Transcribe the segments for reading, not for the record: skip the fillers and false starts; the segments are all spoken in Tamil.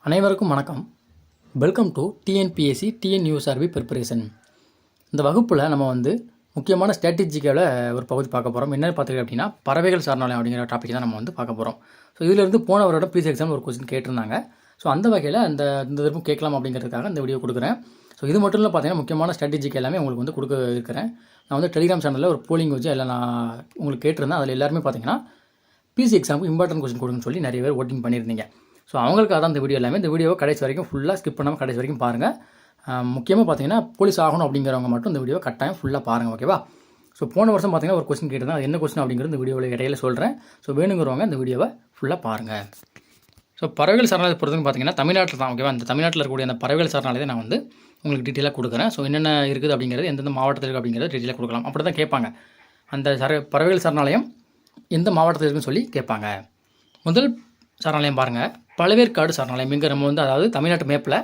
அனைவருக்கும் வணக்கம். Welcome to TNPSC TNUSRB preparation. இந்த வகுப்பில் நம்ம முக்கியமான ஸ்ட்ராட்டஜிக்கால ஒரு பகுதி பார்க்க போகிறோம். என்னென்னு பார்த்துக்கிட்டு அப்படின்னா பறவைகள் சரணாலயம் அப்படிங்கிற டாபிக் தான் நம்ம பார்க்க போகிறோம். ஸோ இதிலிருந்து போன வருடம் பிசி எக்ஸாம் ஒரு கொஸ்டின் கேட்டிருந்தாங்க. ஸோ அந்த வகையில் இந்த திருப்பும் கேட்கலாம் அப்படிங்கிறதுக்காக இந்த வீடியோ கொடுக்குறேன். ஸோ இது மட்டும் இல்லை, பார்த்தீங்கன்னா முக்கியமான ஸ்ட்ராட்டஜிக்கு எல்லாமே உங்களுக்கு கொடுக்க இருக்கிறேன். நான் டெலிகிராம் சேனலில் ஒரு போலிங் வச்சு எல்லாம் நான் உங்களுக்கு கேட்டிருந்தேன். அதில் எல்லாருமே பார்த்தீங்கன்னா பிசி எக்ஸாமுக்கு இம்பார்ட்டன்ட் கொஸ்டின் கொடுங்கன்னு சொல்லி நிறைய பேர் ஓட்டிங் பண்ணியிருந்தீங்க. ஸோ அவங்களுக்காக தான் இந்த வீடியோ எல்லாமே. இந்த வீடியோவை கடைசி வரைக்கும் ஃபுல்லாக ஸ்கிப் பண்ணாமல் கடைசி வரைக்கும் பாருங்கள். முக்கியமாக பார்த்தீங்கன்னா போலீஸ் ஆகணும் அப்படிங்கிறவங்க மட்டும் இந்த வீடியோ கட்டாயம் ஃபுல்லாக பாருங்கள், ஓகேவா? ஸோ போன வருஷம் பார்த்தீங்கன்னா ஒரு கொஸ்டின் கேட்டிருந்தேன். அது என்ன கொஸ்டின் அப்படிங்கிறது இந்த வீடியோவில் இடையில சொல்கிறேன். ஸோ வேணுங்கிறவங்க இந்த வீடியோவை ஃபுல்லாக பாருங்கள். ஸோ பறவைகள் சரணாலயத்தை பொறுத்தவரைக்கும் பார்த்தீங்கன்னா தமிழ்நாட்டில் தான், ஓகேவா? அந்த தமிழ்நாட்டில் இருக்கக்கூடிய அந்த பறவைகள் சரணாலயத்தை நான் உங்களுக்கு டீட்டெயிலாக கொடுக்குறேன். ஸோ என்னென்ன இருக்குது அப்படிங்கிறது, எந்தெந்த மாவட்டத்தில் இருக்குது அப்படிங்கிறத டீட்டெயிலாக கொடுக்கலாம். அப்படி தான் கேட்பாங்க. அந்த பறவைகள் சரணாலயம் எந்த மாவட்டத்தில் இருக்குன்னு சொல்லி கேட்பாங்க. முதல் சரணாலயம் பாருங்கள், பழவேற்காடு சரணாலயம். இங்கே நம்ம அதாவது தமிழ்நாட்டு மேப்பில்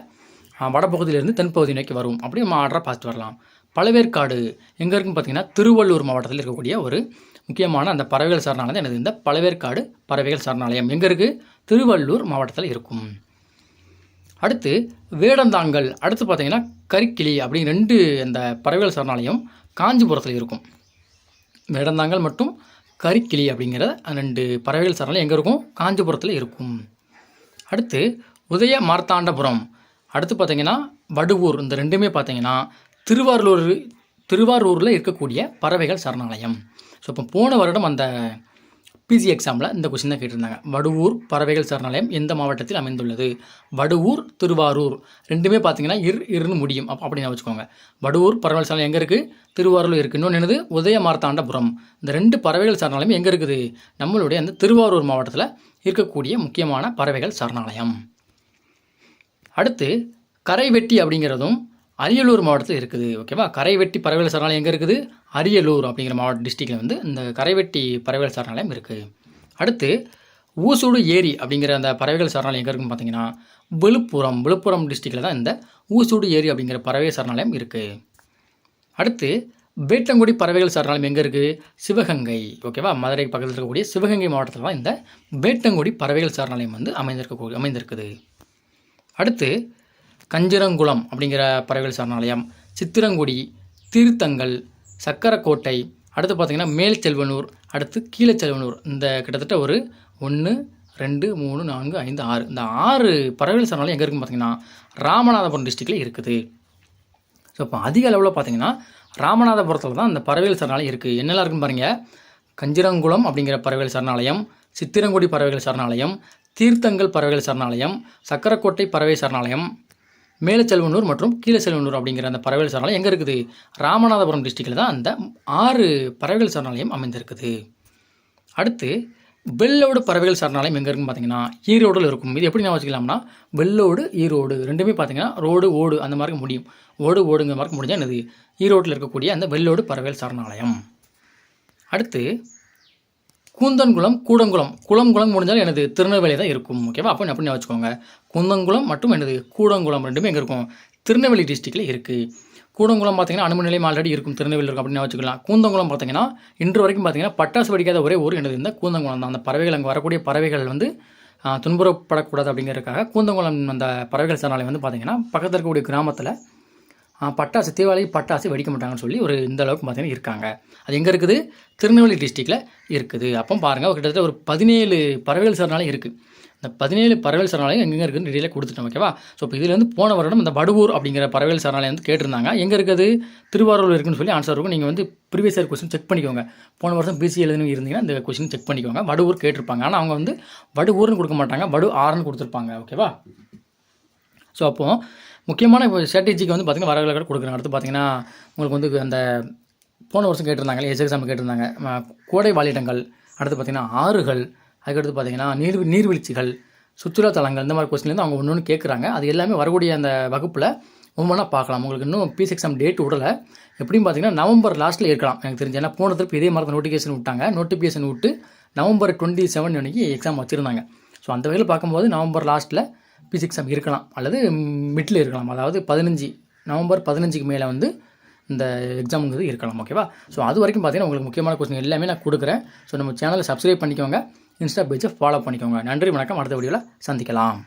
வடபகுதியிலிருந்து தென்பகுதி நோக்கி வரும். அப்படியே நம்ம ஆர்டராக பார்த்துட்டு வரலாம். பழவேற்காடு எங்கே இருக்குன்னு பார்த்தீங்கன்னா திருவள்ளூர் மாவட்டத்தில் இருக்கக்கூடிய ஒரு முக்கியமான அந்த பறவைகள் சரணாலயம் எனது இந்த பழவேற்காடு பறவைகள் சரணாலயம் எங்கே இருக்குது? திருவள்ளூர் மாவட்டத்தில் இருக்கும். அடுத்து வேடந்தாங்கல், அடுத்து பார்த்தீங்கன்னா கரிக்கிளி அப்படின்னு 2 அந்த பறவைகள் சரணாலயம் காஞ்சிபுரத்தில் இருக்கும். வேடந்தாங்கல் மற்றும் கரிக்கிளி அப்படிங்கிற 2 பறவைகள் சரணாலயம் எங்கே இருக்கும்? காஞ்சிபுரத்தில் இருக்கும். அடுத்து உதய மார்த்தாண்டபுரம், அடுத்து பார்த்தீங்கன்னா வடுவூர். இந்த 2மே பார்த்தீங்கன்னா திருவாரூரில் இருக்கக்கூடிய பறவைகள் சரணாலயம். ஸோ இப்போ போன வருடம் அந்த பிசி எக்ஸாமில் இந்த கொஸ்டின் தான் கேட்டிருந்தாங்க. வடுவூர் பறவைகள் சரணாலயம் எந்த மாவட்டத்தில் அமைந்துள்ளது? வடுவூர், திருவாரூர் 2மே பார்த்தீங்கன்னா இருன்னு முடியும். அப்படின்னு வச்சுக்கோங்க. வடுவூர் பறவைகள் சரணாலயம் எங்கே இருக்குது? திருவாரூர் இருக்குது. இன்னொன்று என்னது? உதய மார்த்தாண்டபுரம். இந்த 2 பறவைகள் சரணாலயம் எங்கே இருக்குது? நம்மளுடைய அந்த திருவாரூர் மாவட்டத்தில் இருக்கக்கூடிய முக்கியமான பறவைகள் சரணாலயம். அடுத்து கரைவெட்டி அப்படிங்கிறதும் அரியலூர் மாவட்டத்தில் இருக்குது, ஓகேவா? கரைவெட்டி பறவைகள் சரணாலயம் எங்கே இருக்குது? அரியலூர் அப்படிங்கிற மாவட்ட டிஸ்ட்ரிக்டில் இந்த கரைவெட்டி பறவைகள் சரணாலயம் இருக்குது. அடுத்து ஊசூடு ஏரி அப்படிங்கிற அந்த பறவைகள் சரணாலயம் எங்கே இருக்குன்னு பார்த்தீங்கன்னா விழுப்புரம் டிஸ்ட்ரிக்டில் தான் இந்த ஊசூடு ஏரி அப்படிங்கிற பறவைகள் சரணாலயம் இருக்குது. அடுத்து வேட்டங்குடி பறவைகள் சரணாலயம் எங்கே இருக்குது? சிவகங்கை, ஓகேவா? மதுரை பக்கத்தில் இருக்கக்கூடிய சிவகங்கை மாவட்டத்தில் தான் இந்த வேட்டங்குடி பறவைகள் சரணாலயம் அமைந்திருக்குது. அடுத்து கஞ்சிரங்குளம் அப்படிங்கிற பறவைகள் சரணாலயம், சித்திரங்குடி, தீர்த்தங்கல், சக்கரக்கோட்டை, அடுத்து பார்த்திங்கன்னா மேல்செல்வனூர், அடுத்து கீழச்செல்வனூர். இந்த கிட்டத்தட்ட ஒரு 1 2 3 4 5 6 இந்த 6 பறவைகள் சரணாலயம் எங்கே இருக்குன்னு பார்த்தீங்கன்னா ராமநாதபுரம் டிஸ்ட்ரிக்டில் இருக்குது. ஸோ இப்போ அதிக அளவில் பார்த்தீங்கன்னா ராமநாதபுரத்தில் தான் அந்த பறவைகள் சரணாலயம் இருக்குது. என்னெல்லாம் இருக்குன்னு பாருங்கள். கஞ்சிரங்குளம் அப்படிங்கிற பறவைகள் சரணாலயம், சித்திரங்குடி பறவைகள் சரணாலயம், தீர்த்தங்கல் பறவைகள் சரணாலயம், சக்கரக்கோட்டை பறவை சரணாலயம், மேலச்செல்வனூர் மற்றும் கீழச்செல்வனூர் அப்படிங்கிற அந்த பறவைகள் சரணாலயம் எங்கே இருக்குது? ராமநாதபுரம் டிஸ்ட்ரிக்டில் தான் அந்த 6 பறவைகள் சரணாலயம் அமைந்திருக்குது. அடுத்து வெள்ளோடு பறவைகள் சரணாலயம் எங்கே இருக்குன்னு பார்த்தீங்கன்னா ஈரோடில் இருக்கும். இது எப்படி நான் வச்சுக்கலாம்னா வெள்ளோடு ஈரோடு 2மே பார்த்தீங்கன்னா ரோடு ஓடு அந்த மாதிரி முடியும். ஓடுங்கிற மாதிரி முடிஞ்சால் என்னது? ஈரோட்டில் இருக்கக்கூடிய அந்த வெள்ளோடு பறவைகள் சரணாலயம். அடுத்து கூந்தன்குளம், குளம் முடிஞ்சாலும் எனது திருநெல்வேலி தான் இருக்கும், ஓகேவா? அப்படின்னு வச்சுக்கோங்க. கூந்தன்குளம் மற்றும் எனது கூடங்குளம் 2மே எங்கே இருக்கும்? திருநெல்வேலி டிஸ்ட்ரிக்டில் இருக்குது. கூடங்குளம் பார்த்தீங்கன்னா அனுமதி நிலையம் ஆல்ரெடி இருக்கும், திருநெல்வேலி இருக்கும் அப்படின்னு வச்சுக்கலாம். கூந்தங்குளம் பார்த்தீங்கன்னா இன்று வரைக்கும் பார்த்தீங்கன்னா பட்டாசு வெடிக்காத ஒரே ஊர் எனது இந்த கூந்தங்குளம் தான். அந்த பறவைகள் அங்கே வரக்கூடிய பறவைகள் துன்புறப்படக்கூடாது அப்படிங்கிறதுக்காக கூந்தங்குளம் அந்த பறவைகள் சரணாலயம் பார்த்தீங்கன்னா பக்கத்தில் இருக்கக்கூடிய கிராமத்தில் தீபாவளி பட்டாசு வெடிக்க மாட்டாங்கன்னு சொல்லி ஒரு இந்த அளவுக்கு பார்த்தீங்கன்னா இருக்காங்க. அது எங்கே இருக்குது? திருநெல்வேலி டிஸ்ட்ரிக்டில் இருக்குது. அப்போ பாருங்கள், கிட்டத்தட்ட ஒரு 17 பறவைகள் சரணாலயம் இருக்குது. இந்த 17 பறவைகள் சரணாலயம் எங்கே இருக்குதுன்னு டீட்டெயிலாக கொடுத்துட்டோம், ஓகேவா? ஸோ இப்போ இதில் போன வருடம் இந்த வடுவூர் அப்படிங்கிற பறவைகள் சரணாலயம் கேட்டிருந்தாங்க. எங்கே இருக்குது? திருவாரூர் இருக்குன்னு சொல்லி ஆன்சர் இருக்கும். நீங்கள் ப்ரீவியஸ் இயர் கொஸ்டின் செக் பண்ணிக்கோங்க. போன வருஷம் பிசி எழுதுன்னு இருந்தீங்கன்னா இந்த கொஸ்டின் செக் பண்ணிக்கோங்க. வடுவூர் கேட்டிருப்பாங்க. ஆனால் அவங்க வடுவூர்னு கொடுக்க மாட்டாங்க, வடு ஆறுன்னு கொடுத்துருப்பாங்க, ஓகேவா? ஸோ அப்போது முக்கியமான இப்போ ஸ்ட்ராட்டஜிக்கு பார்த்தீங்கன்னா வரவுகளை கொடுக்குறாங்க. அடுத்து பார்த்தீங்கன்னா உங்களுக்கு அந்த போன வருஷம் கேட்டிருந்தாங்க, எக்ஸாம் கேட்டிருந்தாங்க கோடை வாழிடங்கள், அடுத்து பார்த்தீங்கன்னா ஆறுகள், அதுக்கடுத்து பார்த்தீங்கன்னா நீர்வீழ்ச்சிகள், சுற்றுலாத்தலங்கள், இந்த மாதிரி கொஸ்டின்லேருந்து அவங்க ஒன்று கேட்குறாங்க. அது எல்லாமே வரக்கூடிய அந்த வகுப்பில் ஒவ்வொன்றா பார்க்கலாம். உங்களுக்கு இன்னும் பிசி எக்ஸாம் டேட் விடலை. எப்படின்னு பார்த்தீங்கன்னா நவம்பர் லாஸ்ட்டில் இருக்கலாம் எனக்கு தெரிஞ்சு. ஏன்னா போன திருப்பி இதே மாதிரி நோட்டிஃபிகேஷன் விட்டு நவம்பர் 27 அன்றைக்கி எக்ஸாம் வச்சுருந்தாங்க. ஸோ அந்த வகையில் பார்க்கும்போது நவம்பர் லாஸ்ட்டில் பிசி எக்ஸாம் இருக்கலாம், அல்லது மிட்டில் இருக்கலாம். அதாவது நவம்பர் 15க்கு மேலே இந்த எக்ஸாமுங்கிறது இருக்கலாம், ஓகேவா? ஸோ அது வரைக்கும் பார்த்தீங்கன்னா உங்களுக்கு முக்கியமான கொஸ்டின் எல்லாமே நான் கொடுக்குறேன். ஸோ நம்ம சேனலை சப்ஸ்கிரைப் பண்ணிக்கோங்க, இன்ஸ்டா பேஜை ஃபாலோ பண்ணிக்கோங்க. நன்றி, வணக்கம். அடுத்த வீடியோவில் சந்திக்கலாம்.